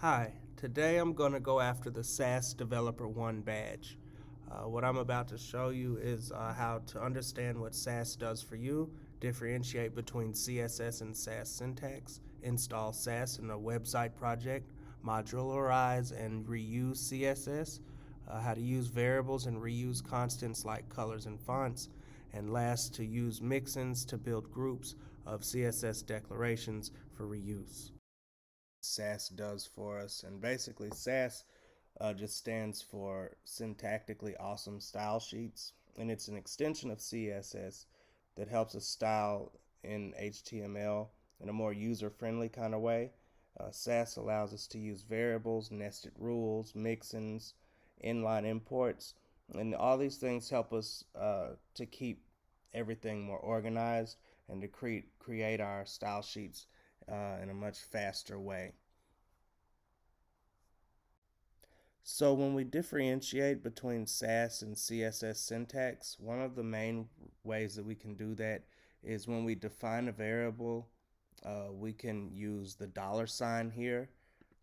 Hi, today I'm going to go after the SASS Developer 1 badge. What I'm about to show you is how to understand what SASS does for you, differentiate between CSS and SASS syntax, install SASS in a website project, modularize and reuse CSS, how to use variables and reuse constants like colors and fonts, and last, to use mixins to build groups of CSS declarations for reuse. SASS does for us. And basically, SASS just stands for Syntactically Awesome Style Sheets, and it's an extension of CSS that helps us style in HTML in a more user-friendly kind of way. SASS allows us to use variables, nested rules, mixins, inline imports, and all these things help us to keep everything more organized and to create our style sheets in a much faster way. So when we differentiate between SASS and CSS syntax, one of the main ways that we can do that is when we define a variable, we can use the $ here.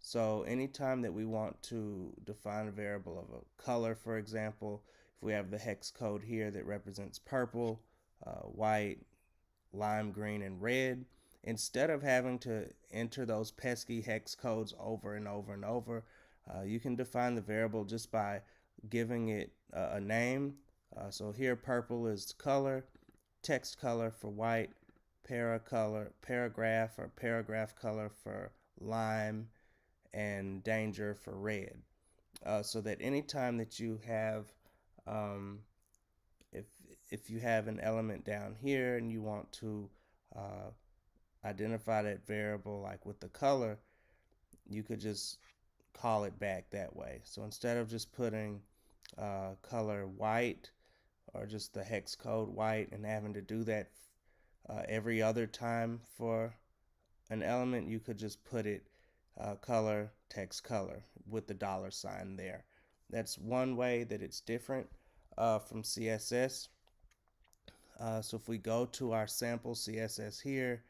So anytime that we want to define a variable of a color, for example, if we have the hex code here that represents purple, white, lime green, and red, instead of having to enter those pesky hex codes over and over and over, you can define the variable just by giving it a name. So here purple is color, text color for white, paragraph or paragraph color for lime, and danger for red. So that anytime that you have um, if if you have an element down here and you want to uh, identify that variable like with the color, you could just call it back that way. So instead of just putting color white or just the hex code white and having to do that every other time for an element, you could just put it color, text color with the $ there. That's one way that it's different from CSS. So if we go to our sample CSS here,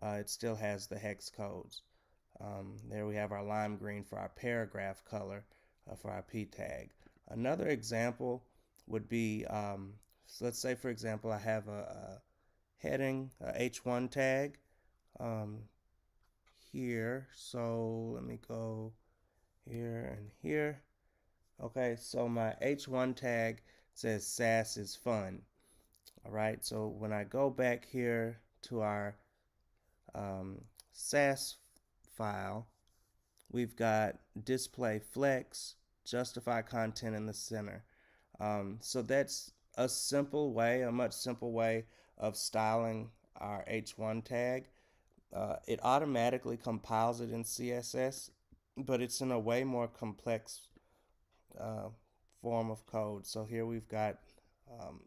it still has the hex codes. There we have our lime green for our paragraph color for our p tag. Another example would be, so let's say for example I have a heading, a h1 tag here. So let me go here and here. Okay, so my h1 tag says SASS is fun. All right, so when I go back here to our SASS file, we've got display flex, justify content in the center. So that's a simple way, a much simple way of styling our h1 tag. It automatically compiles it in CSS, but it's in a way more complex uh, form of code. So here we've got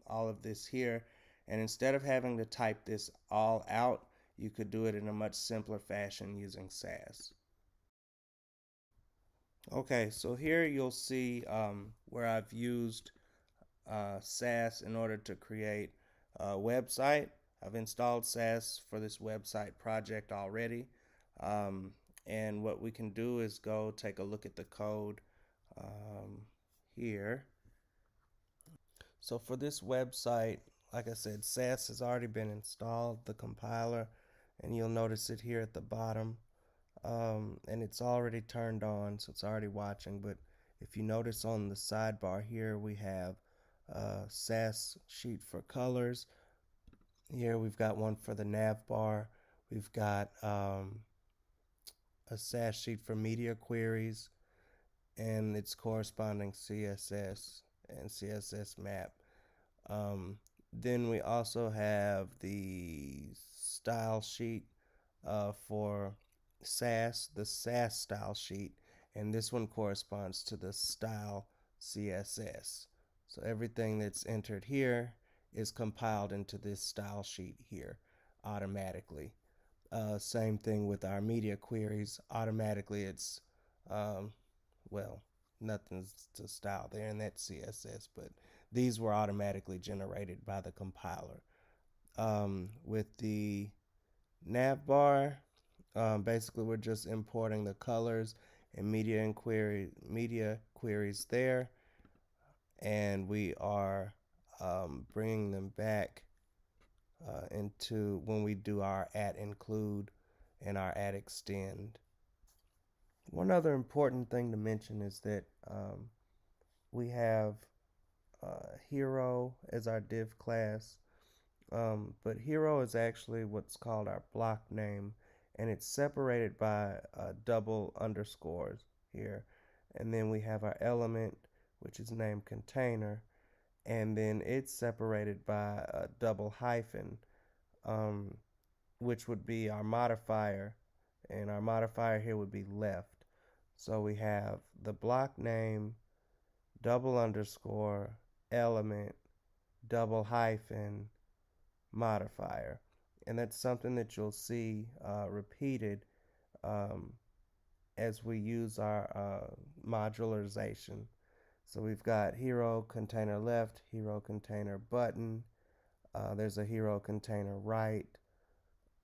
all of this here, and instead of having to type this all out, you could do it in a much simpler fashion using SASS. Okay, so here you'll see where I've used SASS in order to create a website. I've installed SASS for this website project already. And what we can do is go take a look at the code here. So for this website, like I said, SASS has already been installed, the compiler, and you'll notice it here at the bottom. And it's already turned on, so it's already watching. But if you notice on the sidebar here, we have SASS sheet for colors. Here we've got one for the nav bar. We've got a SASS sheet for media queries and its corresponding CSS and CSS map. Then we also have the style sheet for SASS, the SASS style sheet, and this one corresponds to the style CSS. So everything that's entered here is compiled into this style sheet here automatically. Same thing with our media queries. Automatically it's, well, nothing's to style there in that CSS, but these were automatically generated by the compiler. With the nav bar, basically we're just importing the colors and media queries there, and we are bringing them back into when we do our @include and our @extend. One other important thing to mention is that we have hero as our div class, but hero is actually what's called our block name, and it's separated by double underscores here. And then we have our element, which is named container, and then it's separated by a double hyphen, um, which would be our modifier, and our modifier here would be left. So we have the block name, double underscore, element, double hyphen, modifier. And that's something that you'll see repeated um, as we use our modularization. So we've got hero container left, hero container button, there's a hero container right,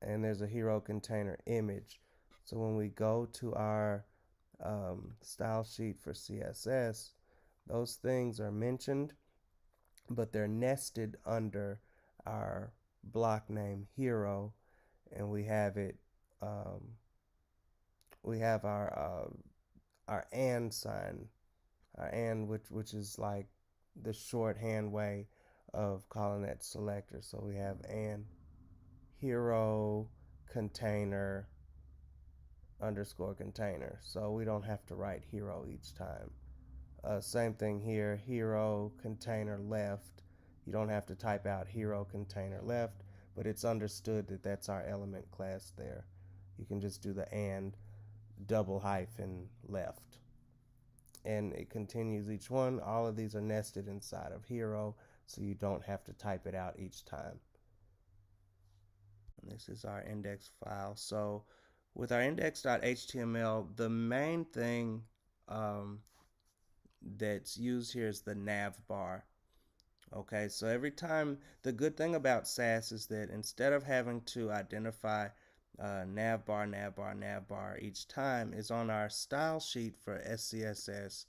and there's a hero container image. So when we go to our style sheet for CSS, those things are mentioned, but they're nested under our block name hero, and we have it. We have our and sign, our and, which is like the shorthand way of calling that selector. So we have and hero container underscore container, so we don't have to write hero each time. Same thing here, hero container left. You don't have to type out hero container left, but it's understood that that's our element class there. You can just do the and double hyphen left. And it continues each one. All of these are nested inside of hero, so you don't have to type it out each time. And this is our index file. So with our index.html, the main thing that's used here is the nav bar. Okay, so every time, the good thing about SASS is that instead of having to identify nav bar, nav bar, nav bar each time, is on our style sheet for SCSS.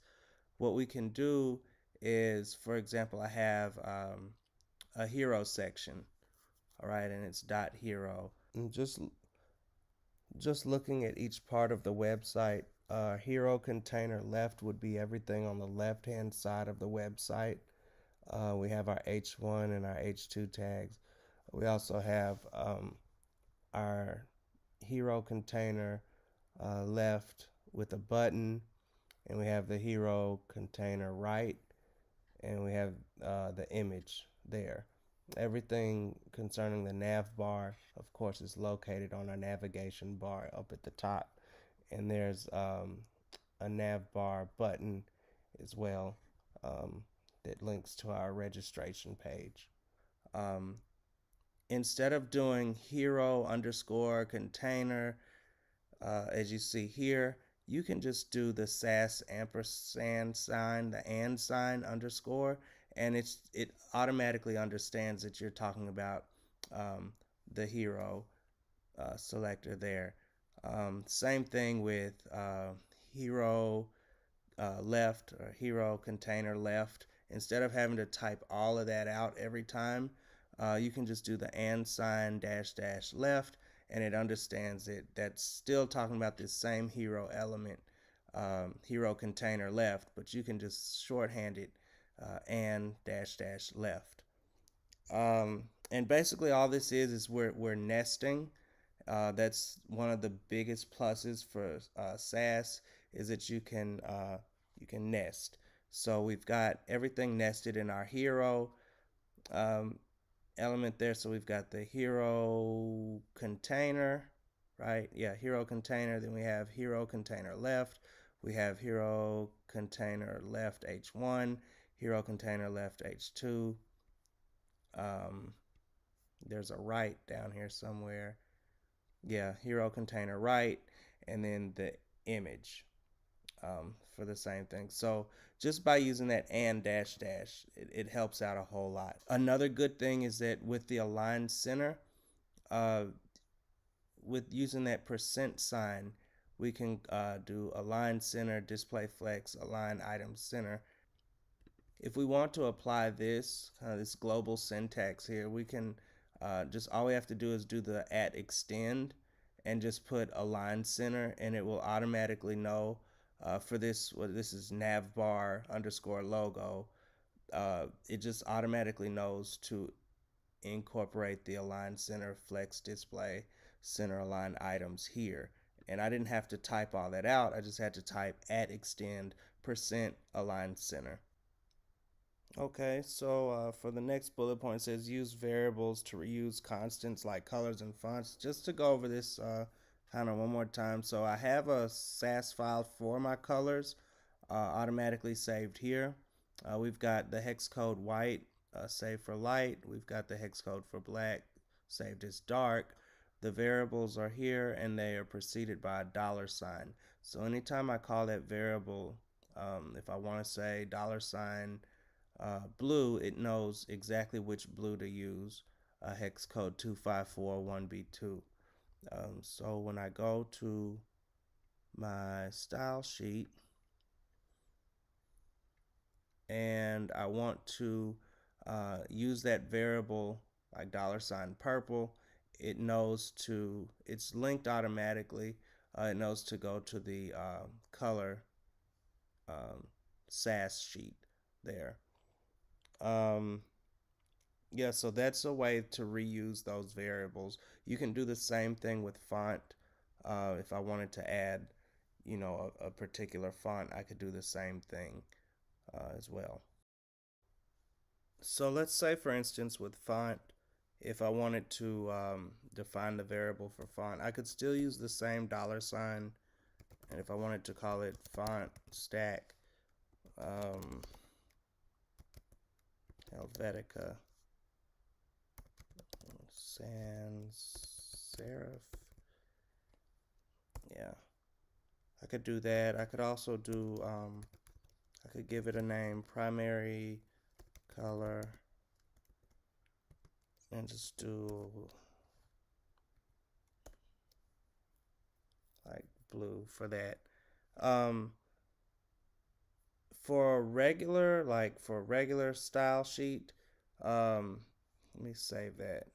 What we can do is, for example, I have a hero section, all right, and it's .hero. And just looking at each part of the website, hero container left would be everything on the left hand side of the website. We have our H1 and our H2 tags. We also have our hero container left with a button, and we have the hero container right, and we have the image there. Everything concerning the nav bar, of course, is located on our navigation bar up at the top, and there's a nav bar button as well that links to our registration page. Instead of doing hero underscore container, as you see here, you can just do the SAS ampersand sign, the and sign underscore, and it automatically understands that you're talking about the hero selector there. Same thing with hero left or hero container left. Instead of having to type all of that out every time, you can just do the and sign dash dash left, and it understands it. That's still talking about this same hero element, hero container left, but you can just shorthand it and dash dash left. And basically all this is we're nesting. That's one of the biggest pluses for SASS, is that you can nest. So we've got everything nested in our hero element there. So we've got the hero container, right? Yeah, hero container. Then we have hero container left. We have hero container left H1, hero container left H2. There's a right down here somewhere. Yeah, hero container right, and then the image for the same thing. So just by using that and dash dash, it helps out a whole lot. Another good thing is that with the align center, with using that percent sign, we can do align center, display flex, align item center. If we want to apply this this global syntax here, we can just all we have to do is do the at extend and just put align center, and it will automatically know for this. Well, this is navbar underscore logo. It just automatically knows to incorporate the align center, flex display, center align items here. And I didn't have to type all that out. I just had to type at extend percent align center. Okay, so for the next bullet point, it says use variables to reuse constants like colors and fonts. Just to go over this kind of one more time. So I have a SASS file for my colors automatically saved here. We've got the hex code white saved for light. We've got the hex code for black saved as dark. The variables are here and they are preceded by a $sign. So anytime I call that variable, if I want to say $blue, it knows exactly which blue to use, hex code 2541B2. So when I go to my style sheet and I want to use that variable like $purple, it knows to, it's linked automatically. It knows to go to the color SASS sheet there. Yeah, so that's a way to reuse those variables. You can do the same thing with font. If I wanted to add, a particular font, I could do the same thing as well. So let's say, for instance, with font, if I wanted to define the variable for font, I could still use the same $sign. And if I wanted to call it font stack, Helvetica sans serif. Yeah, I could do that. I could also do, I could give it a name, primary color, and just do like blue for that. For regular style sheet, let me save that.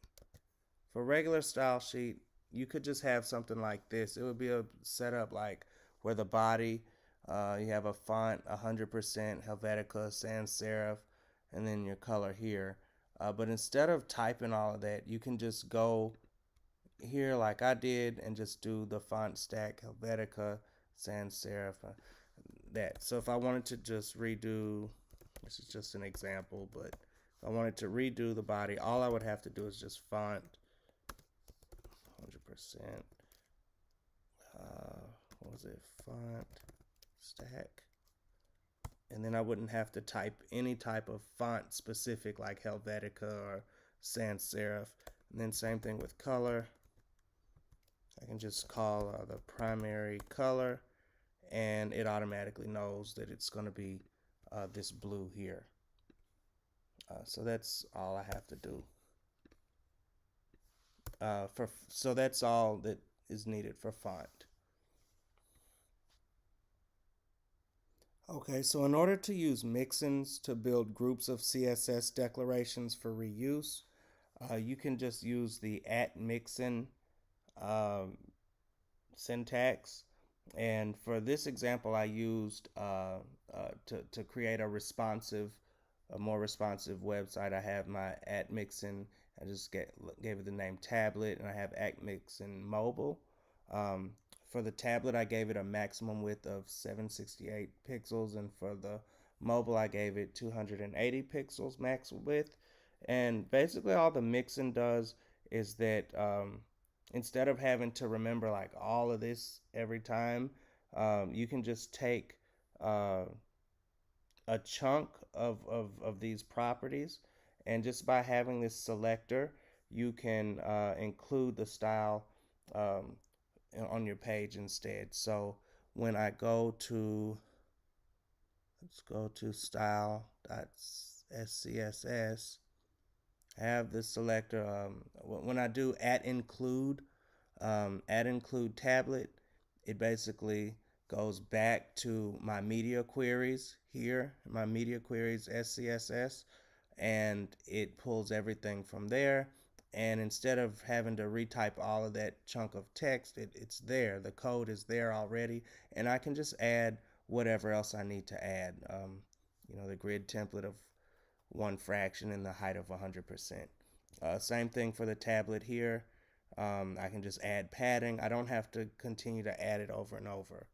For regular style sheet, you could just have something like this. It would be a setup like where the body, you have a font 100% Helvetica sans serif, and then your color here. But instead of typing all of that, you can just go here like I did and just do the font stack Helvetica sans serif. That. So if I wanted to just redo, this is just an example, but if I wanted to redo the body, all I would have to do is just font 100%. What was it? Font stack. And then I wouldn't have to type any type of font specific like Helvetica or sans serif. And then same thing with color. I can just call the primary color, and it automatically knows that it's going to be this blue here. So that's all I have to do. So that's all that is needed for font. Okay, so in order to use mixins to build groups of CSS declarations for reuse, you can just use the @mixin syntax. And for this example, I used to create a more responsive website. I have my @mixin. I just gave it the name tablet, and I have @mixin mobile. For the tablet, I gave it a maximum width of 768 pixels, and for the mobile, I gave it 280 pixels max width. And basically, all the mixin does is that instead of having to remember like all of this every time, you can just take a chunk of these properties, and just by having this selector, you can include the style on your page instead. So when I go to, let's go to style.scss, I have the selector. When I do @include tablet, it basically goes back to my media queries here, my media queries SCSS, and it pulls everything from there. And instead of having to retype all of that chunk of text, it's there. The code is there already, and I can just add whatever else I need to add. The grid template of one fraction and the height of 100%. Same thing for the tablet here. I can just add padding. I don't have to continue to add it over and over.